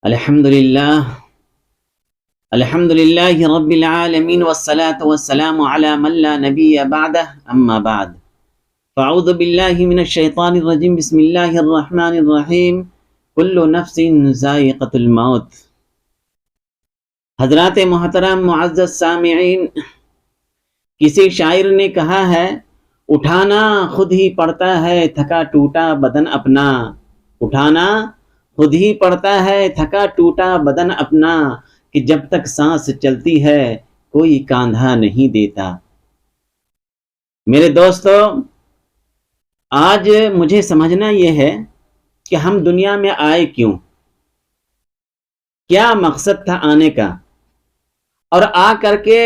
الحمد لله رب العالمين والصلاة والسلام على من لا نبي بعده اما بعد فاعوذ بالله من الشيطان الرجيم بسم الله الرحمن الرحيم كل نفس ذائقة الموت۔ حضرات محترم معزز سامعین، کسی شاعر نے کہا ہے اٹھانا خود ہی پڑتا ہے تھکا ٹوٹا بدن اپنا، اٹھانا خود ہی پڑتا ہے تھکا ٹوٹا بدن اپنا، کہ جب تک سانس چلتی ہے کوئی کاندھا نہیں دیتا۔ میرے دوستو، آج مجھے سمجھنا یہ ہے کہ ہم دنیا میں آئے کیوں، کیا مقصد تھا آنے کا، اور آ کر کے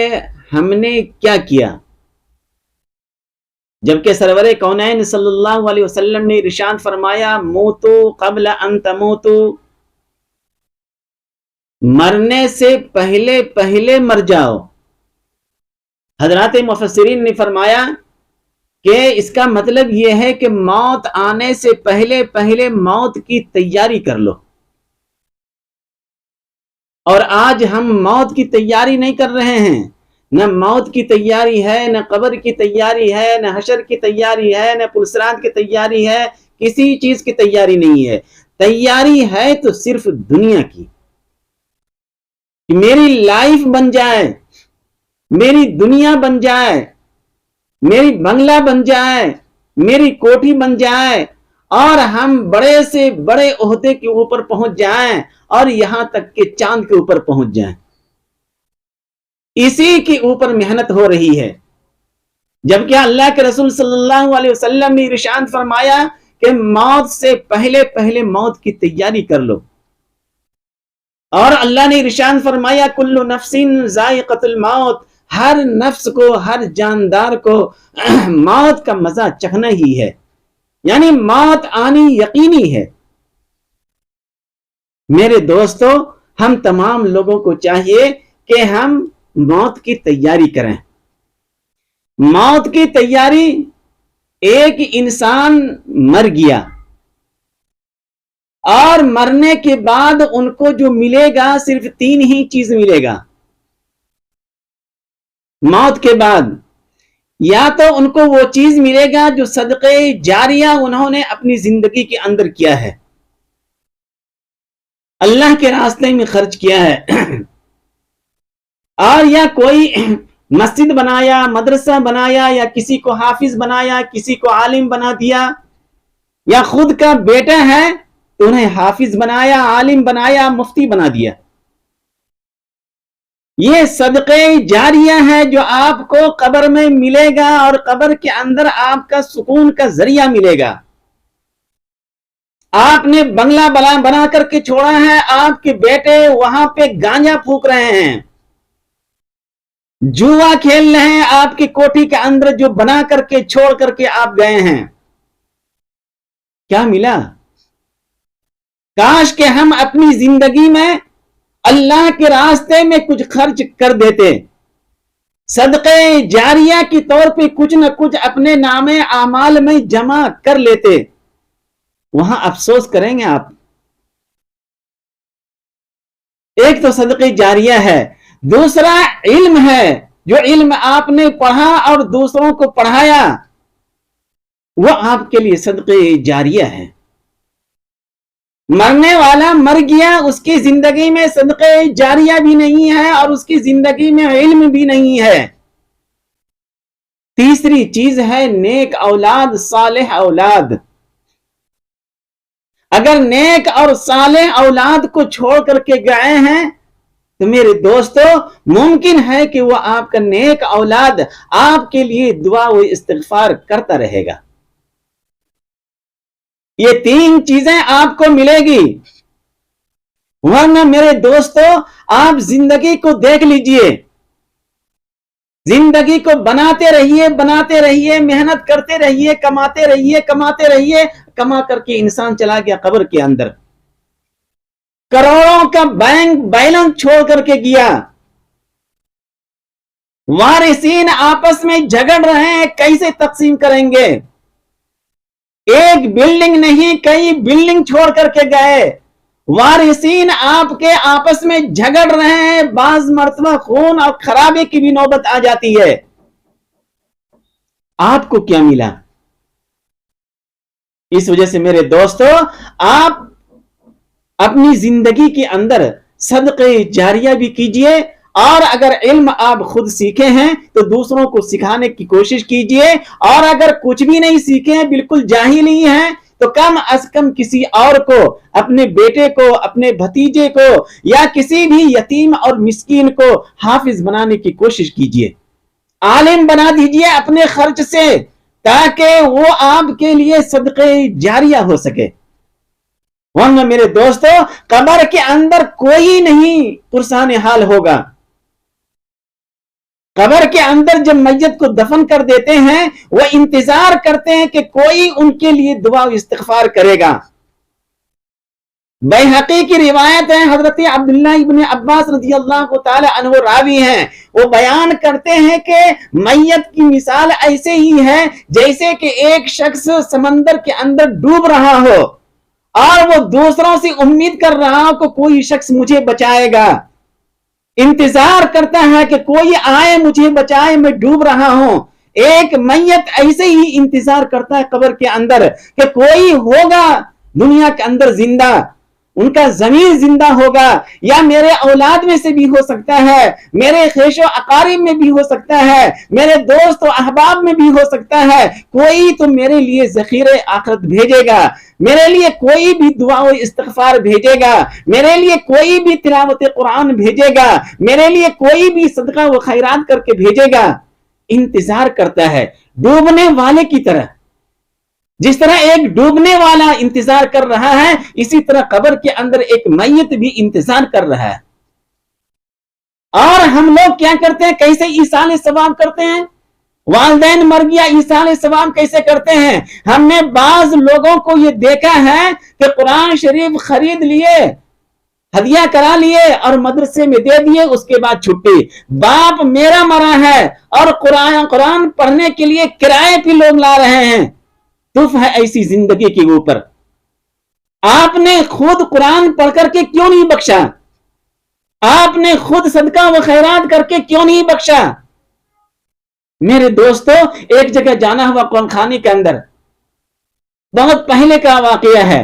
ہم نے کیا کیا۔ جبکہ سرور کونین صلی اللہ علیہ وسلم نے ارشاد فرمایا موتو قبل ان تموتو، مرنے سے پہلے پہلے مر جاؤ۔ حضرات مفسرین نے فرمایا کہ اس کا مطلب یہ ہے کہ موت آنے سے پہلے پہلے موت کی تیاری کر لو۔ اور آج ہم موت کی تیاری نہیں کر رہے ہیں، نہ موت کی تیاری ہے، نہ قبر کی تیاری ہے، نہ حشر کی تیاری ہے، نہ پلسرات کی تیاری ہے، کسی چیز کی تیاری نہیں ہے۔ تیاری ہے تو صرف دنیا کی، کہ میری لائف بن جائے، میری دنیا بن جائے، میری بنگلہ بن جائے، میری کوٹھی بن جائے، اور ہم بڑے سے بڑے عہدے کے اوپر پہنچ جائیں، اور یہاں تک کہ چاند کے اوپر پہنچ جائیں۔ اسی کے اوپر محنت ہو رہی ہے، جبکہ اللہ کے رسول صلی اللہ علیہ وسلم نے ارشاد فرمایا کہ موت سے پہلے پہلے موت کی تیاری کر لو۔ اور اللہ نے ارشاد فرمایا کل نفس ذائقۃ الموت، ہر نفس کو، ہر جاندار کو موت کا مزہ چکھنا ہی ہے، یعنی موت آنی یقینی ہے۔ میرے دوستو، ہم تمام لوگوں کو چاہیے کہ ہم موت کی تیاری کریں۔ موت کی تیاری، ایک انسان مر گیا اور مرنے کے بعد ان کو جو ملے گا صرف 3 ہی چیز ملے گا۔ موت کے بعد یا تو ان کو وہ چیز ملے گا جو صدقے جاریہ انہوں نے اپنی زندگی کے اندر کیا ہے، اللہ کے راستے میں خرچ کیا ہے، اور یا کوئی مسجد بنایا، مدرسہ بنایا، یا کسی کو حافظ بنایا، کسی کو عالم بنا دیا، یا خود کا بیٹا ہے تو انہیں حافظ بنایا، عالم بنایا، مفتی بنا دیا۔ یہ صدقے جاریہ ہے جو آپ کو قبر میں ملے گا، اور قبر کے اندر آپ کا سکون کا ذریعہ ملے گا۔ آپ نے بنگلہ بنا کر کے چھوڑا ہے، آپ کے بیٹے وہاں پہ گانجا پھونک رہے ہیں، جوا کھیل رہے ہیں آپ کی کوٹھی کے اندر جو بنا کر کے چھوڑ کر کے آپ گئے ہیں۔ کیا ملا؟ کاش کہ ہم اپنی زندگی میں اللہ کے راستے میں کچھ خرچ کر دیتے، صدقے جاریہ کی طور پہ کچھ نہ کچھ اپنے نام اعمال میں جمع کر لیتے، وہاں افسوس کریں گے آپ۔ ایک تو صدقے جاریہ ہے، دوسرا علم ہے، جو علم آپ نے پڑھا اور دوسروں کو پڑھایا، وہ آپ کے لیے صدقے جاریہ ہے۔ مرنے والا مر گیا، اس کی زندگی میں صدقے جاریہ بھی نہیں ہے، اور اس کی زندگی میں علم بھی نہیں ہے۔ تیسری چیز ہے نیک اولاد، صالح اولاد۔ اگر نیک اور صالح اولاد کو چھوڑ کر کے گئے ہیں تو میرے دوستو، ممکن ہے کہ وہ آپ کا نیک اولاد آپ کے لیے دعا و استغفار کرتا رہے گا۔ یہ 3 چیزیں آپ کو ملے گی، ورنہ میرے دوستو آپ زندگی کو دیکھ لیجئے، زندگی کو بناتے رہیے، بناتے رہیے، محنت کرتے رہیے، کماتے رہیے، کماتے رہیے، کما کر کے انسان چلا گیا قبر کے اندر، کروڑوں کا بینک بیلنس چھوڑ کر کے گیا، وارثین آپس میں جھگڑ رہے ہیں کیسے تقسیم کریں گے، ایک بلڈنگ نہیں کئی بلڈنگ چھوڑ کر کے گئے، وارثین آپ کے آپس میں جھگڑ رہے ہیں، بعض مرتبہ خون اور خرابے کی بھی نوبت آ جاتی ہے، آپ کو کیا ملا؟ اس وجہ سے میرے دوستو، آپ اپنی زندگی کے اندر صدقہ جاریہ بھی کیجئے، اور اگر علم آپ خود سیکھے ہیں تو دوسروں کو سکھانے کی کوشش کیجئے، اور اگر کچھ بھی نہیں سیکھے ہیں، بالکل جاہل ہی ہیں، تو کم از کم کسی اور کو، اپنے بیٹے کو، اپنے بھتیجے کو، یا کسی بھی یتیم اور مسکین کو حافظ بنانے کی کوشش کیجئے، عالم بنا دیجئے اپنے خرچ سے، تاکہ وہ آپ کے لیے صدقہ جاریہ ہو سکے۔ ورنہ میرے دوستو، قبر کے اندر کوئی نہیں پرسان حال ہوگا۔ قبر کے اندر جب میت کو دفن کر دیتے ہیں، وہ انتظار کرتے ہیں کہ کوئی ان کے لیے دعا و استغفار کرے گا۔ بیہقی کی روایت ہے، حضرت عبداللہ ابن عباس رضی اللہ تعالی عنہ راوی ہیں، وہ بیان کرتے ہیں کہ میت کی مثال ایسے ہی ہے جیسے کہ ایک شخص سمندر کے اندر ڈوب رہا ہو، اور وہ دوسروں سے امید کر رہا ہو کہ کوئی شخص مجھے بچائے گا، انتظار کرتا ہے کہ کوئی آئے مجھے بچائے، میں ڈوب رہا ہوں۔ ایک میت ایسے ہی انتظار کرتا ہے قبر کے اندر کہ کوئی ہوگا دنیا کے اندر زندہ، ان کا ضمیر زندہ ہوگا، یا میرے اولاد میں سے بھی ہو سکتا ہے، میرے خیش و اقارب میں بھی ہو سکتا ہے، میرے دوست و احباب میں بھی ہو سکتا ہے، کوئی تو میرے لیے ذخیرہ آخرت بھیجے گا، میرے لیے کوئی بھی دعا و استغفار بھیجے گا، میرے لیے کوئی بھی تلاوت قرآن بھیجے گا، میرے لیے کوئی بھی صدقہ و خیرات کر کے بھیجے گا۔ انتظار کرتا ہے ڈوبنے والے کی طرح، جس طرح ایک ڈوبنے والا انتظار کر رہا ہے، اسی طرح قبر کے اندر ایک میت بھی انتظار کر رہا ہے۔ اور ہم لوگ کیا کرتے ہیں؟ کیسے ایصال ثواب کرتے ہیں؟ والدین مر گیا، ایصال ثواب کیسے کرتے ہیں؟ ہم نے بعض لوگوں کو یہ دیکھا ہے کہ قرآن شریف خرید لیے، ہدیہ کرا لیے اور مدرسے میں دے دیے، اس کے بعد چھٹی۔ باپ میرا مرا ہے اور قرآن پڑھنے کے لیے کرائے پہ لوگ لا رہے ہیں۔ تف ہے ایسی زندگی کے اوپر۔ آپ نے خود قرآن پڑھ کر کے کیوں نہیں بخشا؟ آپ نے خود صدقہ و خیرات کر کے کیوں نہیں بخشا؟ میرے دوستو، ایک جگہ جانا ہوا قرآن خانے کے اندر، بہت پہلے کا واقعہ ہے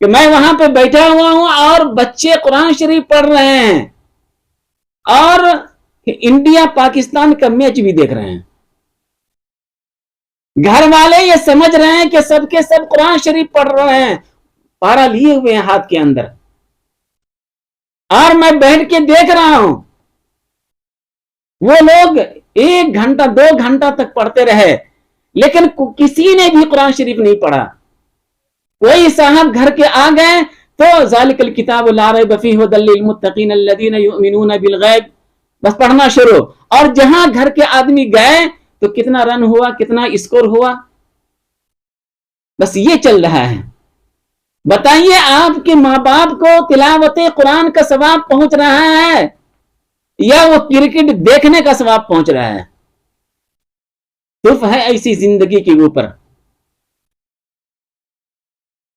کہ میں وہاں پہ بیٹھا ہوا ہوں اور بچے قرآن شریف پڑھ رہے ہیں اور انڈیا پاکستان کا میچ بھی دیکھ رہے ہیں۔ گھر والے یہ سمجھ رہے ہیں کہ سب کے سب قرآن شریف پڑھ رہے ہیں، پارا لیے ہوئے ہیں ہاتھ کے اندر، اور میں بیٹھ کے دیکھ رہا ہوں۔ وہ لوگ 1 گھنٹہ 2 گھنٹہ تک پڑھتے رہے، لیکن کسی نے بھی قرآن شریف نہیں پڑھا۔ کوئی صاحب گھر کے آ گئے تو ذالک الکتاب لا ریب فیہ ھدی للمتقین الذین یؤمنون بالغیب، بس پڑھنا شروع۔ اور جہاں گھر کے آدمی گئے تو کتنا رن ہوا، کتنا اسکور ہوا، بس یہ چل رہا ہے۔ بتائیے آپ کے ماں باپ کو تلاوت قرآن کا ثواب پہنچ رہا ہے یا وہ کرکٹ دیکھنے کا ثواب پہنچ رہا ہے؟ تف ہے ایسی زندگی کے اوپر۔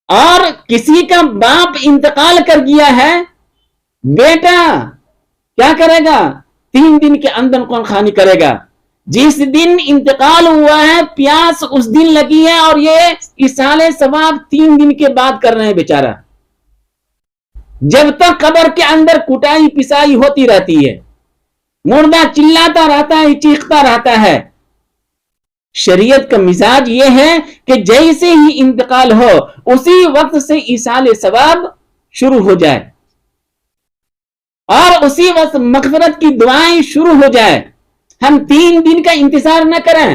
اور کسی کا باپ انتقال کر گیا ہے، بیٹا کیا کرے گا؟ 3 دن کے اندر قرآن خوانی کرے گا۔ جس دن انتقال ہوا ہے پیاس اس دن لگی ہے، اور یہ ایصال ثواب 3 دن کے بعد کر رہے ہیں بیچارہ۔ جب تک قبر کے اندر کٹائی پسائی ہوتی رہتی ہے، مردہ چلاتا رہتا ہے، چیختا رہتا ہے۔ شریعت کا مزاج یہ ہے کہ جیسے ہی انتقال ہو اسی وقت سے ایصال ثواب شروع ہو جائے، اور اسی وقت مغفرت کی دعائیں شروع ہو جائے۔ ہم 3 دن کا انتظار نہ کریں۔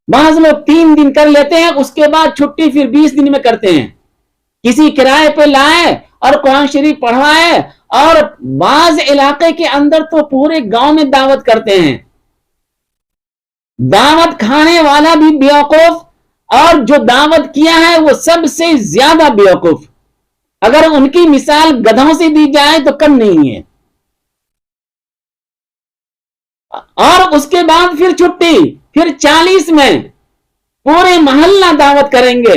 بعض لوگ 3 دن کر لیتے ہیں، اس کے بعد چھٹی پھر 20 دن میں کرتے ہیں۔ کسی کرائے پہ لائے اور قرآن شریف پڑھوائے، اور بعض علاقے کے اندر تو پورے گاؤں میں دعوت کرتے ہیں۔ دعوت کھانے والا بھی بیوقوف، اور جو دعوت کیا ہے وہ سب سے زیادہ بیوقوف۔ اگر ان کی مثال گدھوں سے دی جائے تو کم نہیں ہے۔ اور اس کے بعد پھر چھٹی، پھر 40 میں پورے محلہ دعوت کریں گے۔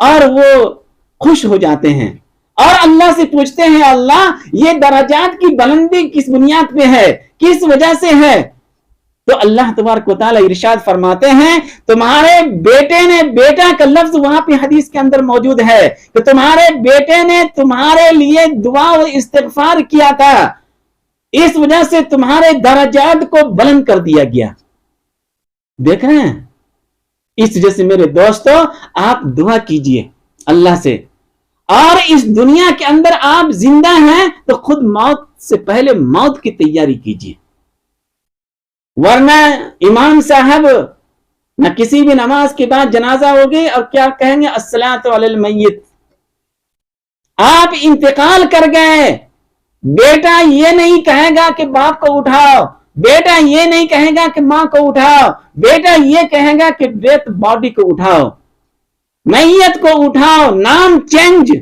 اور وہ خوش ہو جاتے ہیں اور اللہ سے پوچھتے ہیں اللہ یہ درجات کی بلندی کس بنیاد پہ ہے, کس وجہ سے ہے؟ تو اللہ تبارک و تعالی ارشاد فرماتے ہیں تمہارے بیٹے نے, بیٹا کا لفظ وہاں پہ حدیث کے اندر موجود ہے کہ تمہارے بیٹے نے تمہارے لیے دعا و استغفار کیا تھا, اس وجہ سے تمہارے درجات کو بلند کر دیا گیا. دیکھ رہے ہیں, اس وجہ سے میرے دوستو آپ دعا کیجئے اللہ سے, اور اس دنیا کے اندر آپ زندہ ہیں تو خود موت سے پہلے موت کی تیاری کیجئے, ورنہ امام صاحب نہ کسی بھی نماز کے بعد جنازہ ہوگی اور کیا کہیں گے الصلاۃ علی المیت, آپ انتقال کر گئے, بیٹا یہ نہیں کہے گا کہ باپ کو اٹھاؤ, بیٹا یہ نہیں کہے گا کہ ماں کو اٹھاؤ, بیٹا یہ کہے گا کہ ڈیتھ باڈی کو اٹھاؤ, میت کو اٹھاؤ, نام چینج.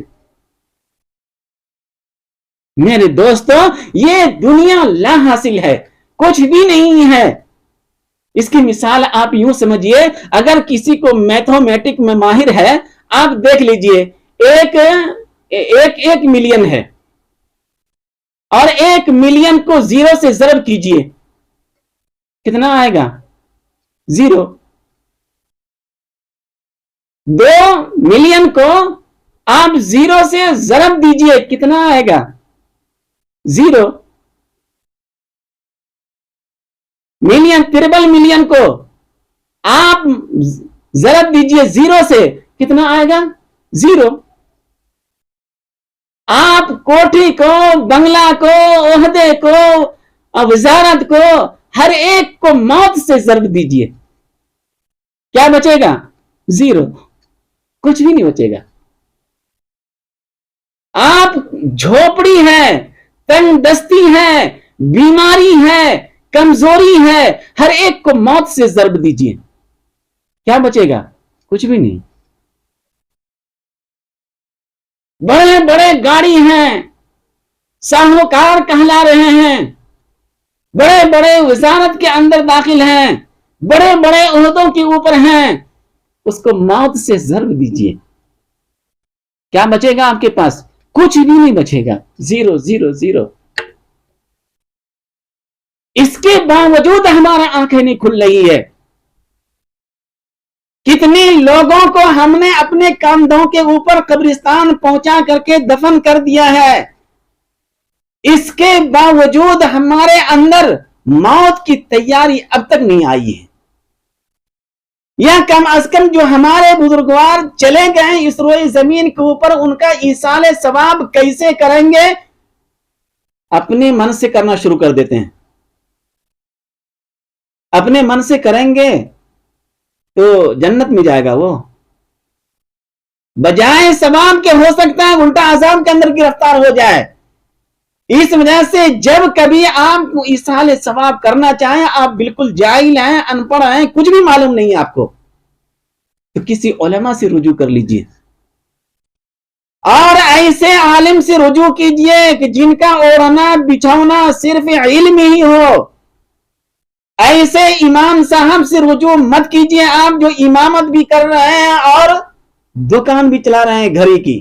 میرے دوستو یہ دنیا لا حاصل ہے, کچھ بھی نہیں ہے. اس کی مثال آپ یوں سمجھیے, اگر کسی کو میتھمیٹک میں ماہر ہے, آپ دیکھ لیجئے ایک ملین ہے اور 1 ملین کو 0 سے ضرب کیجئے, کتنا آئے گا؟ 0. 2 ملین کو آپ 0 سے ضرب دیجئے, کتنا آئے گا؟ 0. ملین, ٹربل ملین کو آپ ضرب دیجئے 0 سے, کتنا آئے گا؟ 0. آپ کوٹھی کو, بنگلہ کو, عہدے کو, وزارت کو, ہر ایک کو موت سے ضرب دیجئے, کیا بچے گا؟ 0. کچھ بھی نہیں بچے گا. آپ جھوپڑی ہے, تنگ دستی ہے, بیماری ہے, کمزوری ہے, ہر ایک کو موت سے ضرب دیجئے, کیا بچے گا؟ کچھ بھی نہیں. بڑے بڑے گاڑی ہیں, ساہوکار کہلا رہے ہیں, بڑے بڑے وزارت کے اندر داخل ہیں, بڑے بڑے عہدوں کے اوپر ہیں, اس کو موت سے ضرب دیجئے, کیا بچے گا آپ کے پاس؟ کچھ بھی نہیں بچے گا. 0 0 0. اس کے باوجود ہمارا آنکھیں نہیں کھل رہی ہے. کتنے لوگوں کو ہم نے اپنے کندھوں کے اوپر قبرستان پہنچا کر کے دفن کر دیا ہے, اس کے باوجود ہمارے اندر موت کی تیاری اب تک نہیں آئی ہے. یا کم از کم جو ہمارے بزرگوار چلے گئے اس روئے زمین کے اوپر, ان کا ایصال ثواب کیسے کریں گے؟ اپنے من سے کرنا شروع کر دیتے ہیں. اپنے من سے کریں گے تو جنت میں جائے گا وہ, بجائے ثواب کے ہو سکتا ہے الٹا عذاب کے اندر گرفتار ہو جائے. اس وجہ سے جب کبھی آپ کو ایصال ثواب کرنا چاہیں, آپ بالکل جاہل ہیں, ان پڑھ ہیں, کچھ بھی معلوم نہیں ہے آپ کو, تو کسی علماء سے رجوع کر لیجئے, اور ایسے عالم سے رجوع کیجئے کہ جن کا اوڑھنا بچھونا صرف علم ہی ہو. ایسے امام صاحب سے رجوع مت کیجئے آپ جو امامت بھی کر رہے ہیں اور دکان بھی چلا رہے ہیں گھڑی کی.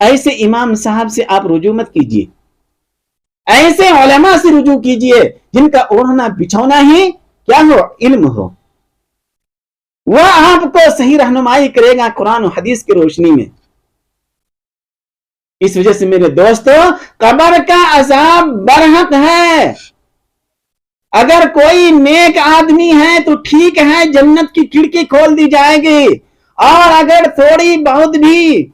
ایسے امام صاحب سے آپ رجوع مت کیجئے. ایسے علماء سے رجوع کیجئے جن کا اوڑھنا بچھونا ہی کیا ہو؟ علم ہو. وہ آپ کو صحیح رہنمائی کرے گا قرآن و حدیث کی روشنی میں. اس وجہ سے میرے دوستو قبر کا عذاب برحق ہے. اگر کوئی نیک آدمی ہے تو ٹھیک ہے, جنت کی کھڑکی کھول دی جائے گی, اور اگر تھوڑی بہت بھی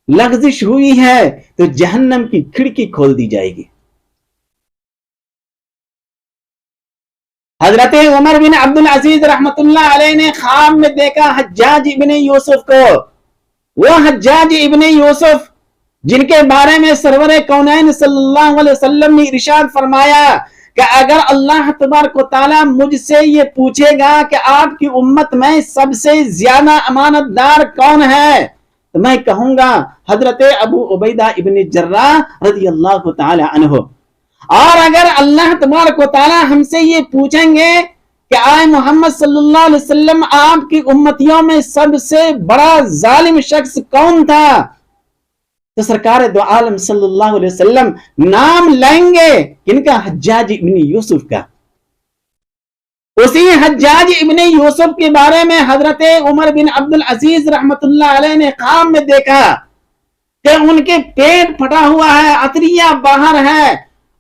لغزش ہوئی ہے تو جہنم کی کھڑکی کھول دی جائے گی. حضرت عمر بن عبد العزیز رحمت اللہ علیہ نے خواب میں دیکھا حجاج ابن یوسف کو. وہ حجاج ابن یوسف جن کے بارے میں سرور کونین صلی اللہ علیہ وسلم نے ارشاد فرمایا کہ اگر اللہ تبارک و تعالی مجھ سے یہ پوچھے گا کہ آپ کی امت میں سب سے زیادہ امانت دار کون ہے, تو میں کہوں گا حضرت ابو عبیدہ ابن جراح رضی اللہ تعالی عنہ. اور اگر اللہ تبارک و تعالی ہم سے یہ پوچھیں گے کہ آئے محمد صلی اللہ علیہ وسلم آپ کی امتیوں میں سب سے بڑا ظالم شخص کون تھا؟ تو سرکار دو عالم صلی اللہ علیہ وسلم نام لیں گے کن کا؟ حجاج ابن یوسف کا۔ اسی حجاج ابن یوسف کے بارے میں حضرت عمر بن عبد العزیز رحمت اللہ علیہ نے خواب میں دیکھا کہ ان کے پیٹ پھٹا ہوا ہے، عطریہ باہر ہے،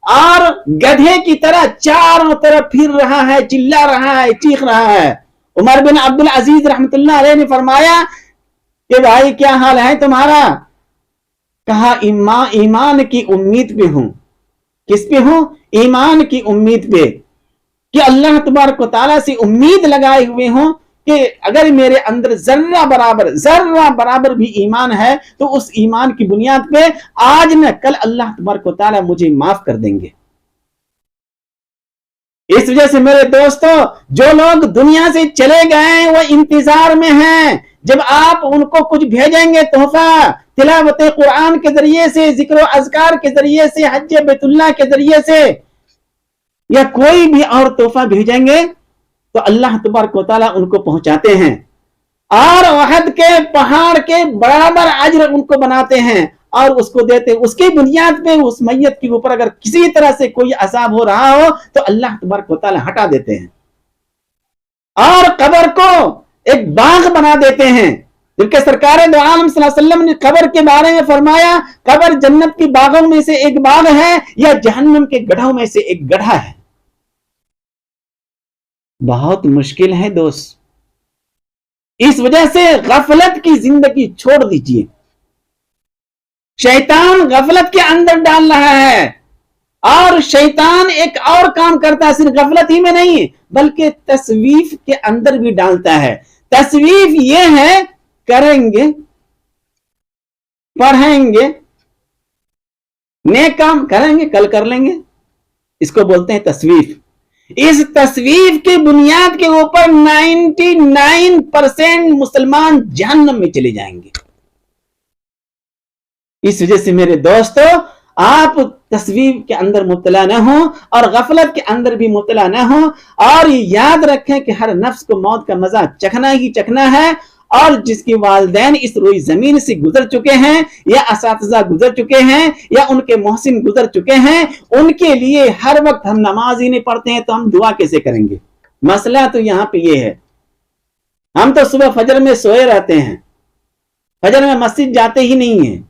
اور گدھے کی طرح چاروں طرف پھر رہا ہے، چلا رہا ہے، چیخ رہا ہے۔ عمر بن عبد العزیز رحمت اللہ علیہ نے فرمایا کہ بھائی کیا حال ہے تمہارا؟ کہا ایمان کی امید پہ ہوں۔ کس پہ ہوں؟ ایمان کی امید پہ، کہ اللہ تبارک و تعالیٰ سے امید لگائے ہوئے ہوں کہ اگر میرے اندر ذرہ برابر بھی ایمان ہے تو اس ایمان کی بنیاد پہ آج نہ کل اللہ تبارک و تعالیٰ مجھے معاف کر دیں گے۔ اس وجہ سے میرے دوستو، جو لوگ دنیا سے چلے گئے وہ انتظار میں ہیں، جب آپ ان کو کچھ بھیجیں گے تحفہ، تلاوت قرآن کے ذریعے سے، ذکر و اذکار کے ذریعے سے، حج بیت اللہ کے ذریعے سے، یا کوئی بھی اور تحفہ بھیجیں گے تو اللہ تبارک و تعالیٰ ان کو پہنچاتے ہیں اور احد کے پہاڑ کے برابر اجر ان کو بناتے ہیں اور اس کو دیتے ہیں۔ اس کی بنیاد پہ اس میت کے اوپر اگر کسی طرح سے کوئی عذاب ہو رہا ہو تو اللہ تبارک و تعالیٰ ہٹا دیتے ہیں اور قبر کو ایک باغ بنا دیتے ہیں، جبکہ سرکار دو عالم صلی اللہ علیہ وسلم نے قبر کے بارے میں فرمایا قبر جنت کے باغوں میں سے ایک باغ ہے یا جہنم کے گڑھوں میں سے ایک گڑھا ہے۔ بہت مشکل ہے دوست، اس وجہ سے غفلت کی زندگی چھوڑ دیجیے۔ شیطان غفلت کے اندر ڈال رہا ہے اور شیطان ایک اور کام کرتا ہے، صرف غفلت ہی میں نہیں بلکہ تسویف کے اندر بھی ڈالتا ہے۔ تسویف یہ ہے کریں گے، پڑھیں گے، نیک کام کریں گے، کل کر لیں گے، اس کو بولتے ہیں تسویف۔ اس تصویف کی بنیاد کے اوپر 99% مسلمان جہنم میں چلے جائیں گے۔ اس وجہ سے میرے دوستو، آپ تصویف کے اندر مبتلا نہ ہوں اور غفلت کے اندر بھی مبتلا نہ ہوں، اور یاد رکھیں کہ ہر نفس کو موت کا مزہ چکھنا ہی چکھنا ہے، اور جس کے والدین اس روئی زمین سے گزر چکے ہیں یا اساتذہ گزر چکے ہیں یا ان کے محسن گزر چکے ہیں، ان کے لیے ہر وقت ہم نماز ہی نہیں پڑھتے ہیں تو ہم دعا کیسے کریں گے؟ مسئلہ تو یہاں پہ یہ ہے، ہم تو صبح فجر میں سوئے رہتے ہیں، فجر میں مسجد جاتے ہی نہیں ہیں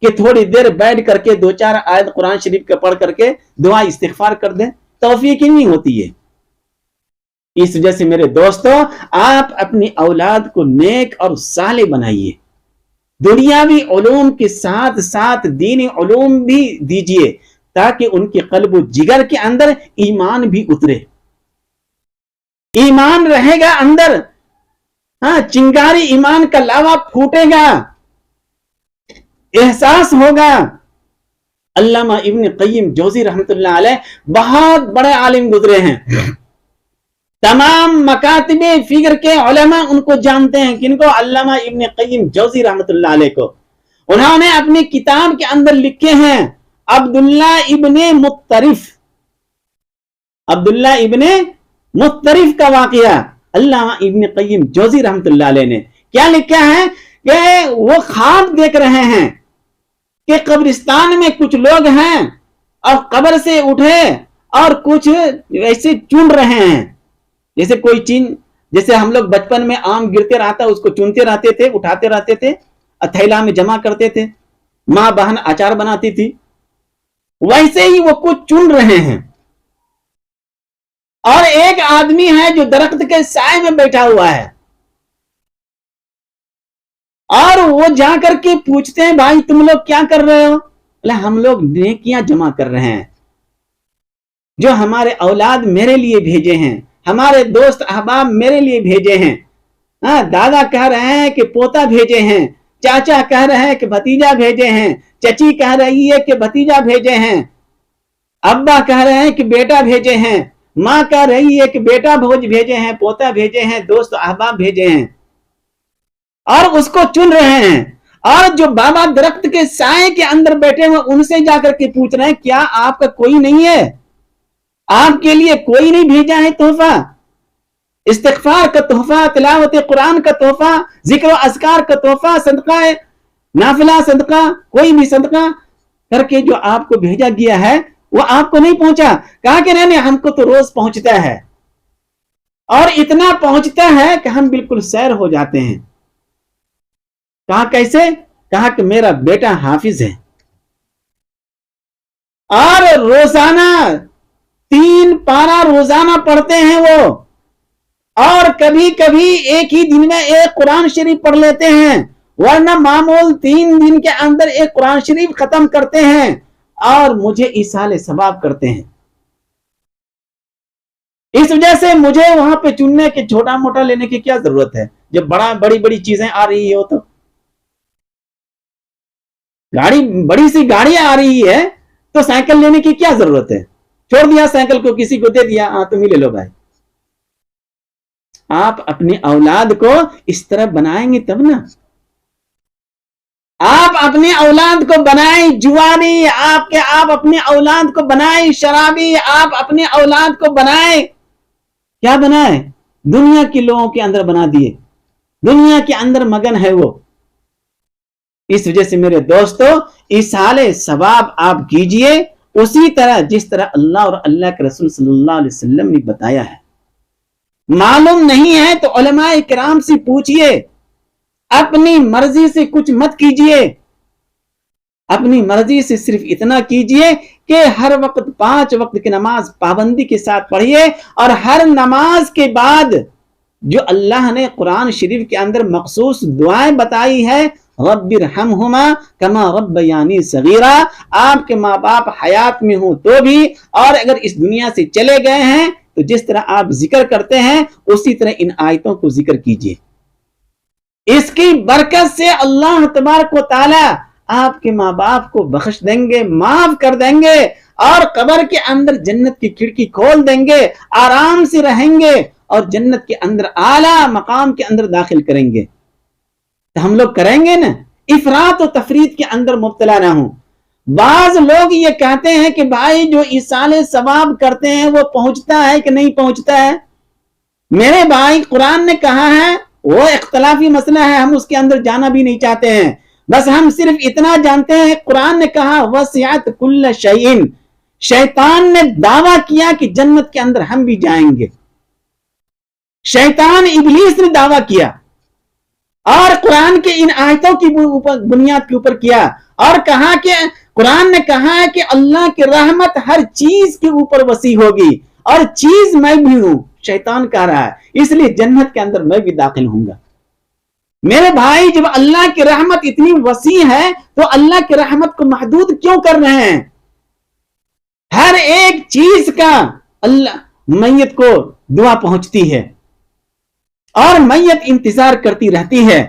کہ تھوڑی دیر بیٹھ کر کے 2-4 آیت قرآن شریف کا پڑھ کر کے دعا استغفار کر دیں، توفیق ہی نہیں ہوتی ہے۔ اس وجہ سے میرے دوستو، آپ اپنی اولاد کو نیک اور صالح بنائیے، دنیاوی علوم کے ساتھ ساتھ دینی علوم بھی دیجیے تاکہ ان کے قلب و جگر کے اندر ایمان بھی اترے، ایمان رہے گا اندر، چنگاری ایمان کا لاوا پھوٹے گا، احساس ہوگا۔ علامہ ابن قیم جوزی رحمت اللہ علیہ بہت بڑے عالم گزرے ہیں، تمام مکاتب فکر کے علماء ان کو جانتے ہیں، کن کو؟ علامہ ابن قیم جوزی رحمت اللہ علیہ کو۔ انہوں نے اپنی کتاب کے اندر لکھے ہیں عبداللہ ابن مطرف کا واقعہ۔ علامہ ابن قیم جوزی رحمت اللہ علیہ نے کیا لکھا ہے کہ وہ خواب دیکھ رہے ہیں کہ قبرستان میں کچھ لوگ ہیں اور قبر سے اٹھے اور کچھ ایسے چن رہے ہیں، جیسے کوئی جیسے ہم لوگ بچپن میں آم گرتے رہتا اس کو چنتے رہتے تھے، اٹھاتے رہتے تھے، تھیلا میں جمع کرتے تھے، ماں بہن اچار بناتی تھی، ویسے ہی وہ کچھ چن رہے ہیں۔ اور ایک آدمی ہے جو درخت کے سائے میں بیٹھا ہوا ہے، اور وہ جا کر کے پوچھتے ہیں بھائی تم لوگ کیا کر رہے ہو؟ ہم لوگ نیکیاں جمع کر رہے ہیں جو ہمارے اولاد میرے لیے بھیجے ہیں، ہمارے دوست احباب میرے لیے بھیجے ہیں۔ دادا کہہ رہے ہیں کہ پوتا بھیجے ہیں، چاچا کہہ رہے ہیں کہ بھتیجا بھیجے ہیں، چچی کہہ رہی ہے کہ بھتیجا بھیجے ہیں، ابا کہہ رہے ہیں کہ بیٹا بھیجے ہیں، ماں کہہ رہی ہے کہ بیٹا بھیجے ہیں، پوتا بھیجے ہیں، دوست احباب بھیجے ہیں، اور اس کو چن رہے ہیں۔ اور جو بابا درخت کے سائے کے اندر بیٹھے ہوئے ان سے جا کر کے پوچھ رہے ہیں کیا آپ کا کوئی نہیں ہے؟ آپ کے لیے کوئی نہیں بھیجا ہے تحفہ؟ استغفار کا تحفہ، تلاوت قرآن کا تحفہ، ذکر و اذکار کا تحفہ، صدقہ نافلہ صدقہ، کوئی بھی صدقہ کر کے جو آپ کو بھیجا گیا ہے وہ آپ کو نہیں پہنچا. کہا کہ نہیں ہم کو تو روز پہنچتا ہے، اور اتنا پہنچتا ہے کہ ہم بالکل سیر ہو جاتے ہیں. کہا کیسے؟ کہا کہ میرا بیٹا حافظ ہے اور روزانہ 3 پارہ روزانہ پڑھتے ہیں وہ، اور کبھی کبھی ایک ہی دن میں ایک قرآن شریف پڑھ لیتے ہیں، ورنہ معمول 3 دن کے اندر ایک قرآن شریف ختم کرتے ہیں اور مجھے ایصال ثواب کرتے ہیں. اس وجہ سے مجھے وہاں پہ چننے کے چھوٹا موٹا لینے کی کیا ضرورت ہے؟ جب بڑی بڑی چیزیں آ رہی ہو تو بڑی سی گاڑی آ رہی ہے تو سائیکل لینے کی کیا ضرورت ہے؟ چھوڑ دیا سائیکل کو، کسی کو دے دیا، ہاں تم ہی لے لو بھائی. آپ اپنے اولاد کو اس طرح بنائیں گے تب نا. آپ اپنے اولاد کو بنائیں جواری، آپ اپنے اولاد کو بنائیں شرابی، آپ اپنے اولاد کو بنائیں کیا بنائیں؟ دنیا کے لوگوں کے اندر بنا دیے، دنیا کے اندر مگن ہے وہ. اس وجہ سے میرے دوستو ایصال ثواب آپ کیجئے اسی طرح جس طرح اللہ اور اللہ کے رسول صلی اللہ علیہ وسلم نے بتایا ہے. معلوم نہیں ہے تو علماء کرام سے پوچھئے. اپنی مرضی سے کچھ مت کیجئے، اپنی مرضی سے صرف اتنا کیجئے کہ ہر وقت 5 وقت کی نماز پابندی کے ساتھ پڑھیے، اور ہر نماز کے بعد جو اللہ نے قرآن شریف کے اندر مخصوص دعائیں بتائی ہے، رب ارحمہما کما ربیانی صغیرا، آپ کے ماں باپ حیات میں ہوں تو بھی، اور اگر اس دنیا سے چلے گئے ہیں تو جس طرح آپ ذکر کرتے ہیں اسی طرح ان آیتوں کو ذکر کیجئے. اس کی برکت سے اللہ تبارک و تعالی آپ کے ماں باپ کو بخش دیں گے، معاف کر دیں گے، اور قبر کے اندر جنت کی کھڑکی کھول دیں گے، آرام سے رہیں گے اور جنت کے اندر اعلیٰ مقام کے اندر داخل کریں گے. تو ہم لوگ کریں گے نا، افراط و تفریط کے اندر مبتلا نہ ہوں. بعض لوگ یہ کہتے ہیں کہ بھائی جو ایصال ثواب کرتے ہیں وہ پہنچتا ہے کہ نہیں پہنچتا ہے. میرے بھائی قرآن نے کہا ہے، وہ اختلافی مسئلہ ہے، ہم اس کے اندر جانا بھی نہیں چاہتے ہیں، بس ہم صرف اتنا جانتے ہیں قرآن نے کہا وسعت کل شیء. شیطان نے دعویٰ کیا کہ جنت کے اندر ہم بھی جائیں گے. شیطان ابلیس نے دعویٰ کیا اور قرآن کے ان آیتوں کی بنیاد کے اوپر کیا، اور کہا کہ قرآن نے کہا ہے کہ اللہ کی رحمت ہر چیز کے اوپر وسیع ہوگی، اور چیز میں بھی ہوں. شیطان کہہ رہا ہے اس لیے جنت کے اندر میں بھی داخل ہوں گا. میرے بھائی جب اللہ کی رحمت اتنی وسیع ہے تو اللہ کی رحمت کو محدود کیوں کر رہے ہیں؟ ہر ایک چیز کا اللہ میت کو دعا پہنچتی ہے اور میت انتظار کرتی رہتی ہے.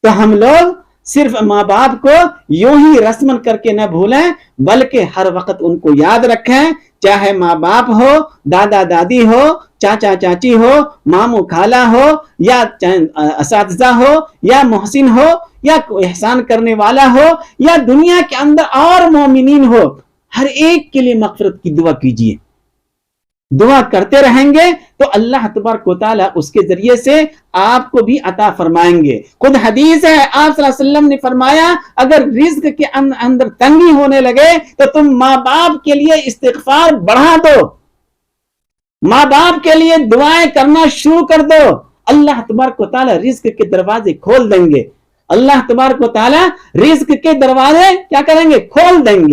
تو ہم لوگ صرف ماں باپ کو یوں ہی رسمن کر کے نہ بھولیں، بلکہ ہر وقت ان کو یاد رکھیں، چاہے ماں باپ ہو، دادا دادی ہو، چاچا چاچی ہو، ماموں خالہ ہو، یا اساتذہ ہو، یا محسن ہو، یا احسان کرنے والا ہو، یا دنیا کے اندر اور مومنین ہو، ہر ایک کے لیے مغفرت کی دعا کیجیے. دعا کرتے رہیں گے تو اللہ تبارک و تعالیٰ اس کے ذریعے سے آپ کو بھی عطا فرمائیں گے. خود حدیث ہے، آپ صلی اللہ علیہ وسلم نے فرمایا اگر رزق کے اندر تنگی ہونے لگے تو تم ماں باپ کے لیے استغفار بڑھا دو، ماں باپ کے لیے دعائیں کرنا شروع کر دو. اللہ تبارک و تعالیٰ رزق کے دروازے کھول دیں گے. اللہ تبارک و تعالیٰ رزق کے دروازے کیا کریں گے؟ کھول دیں گے.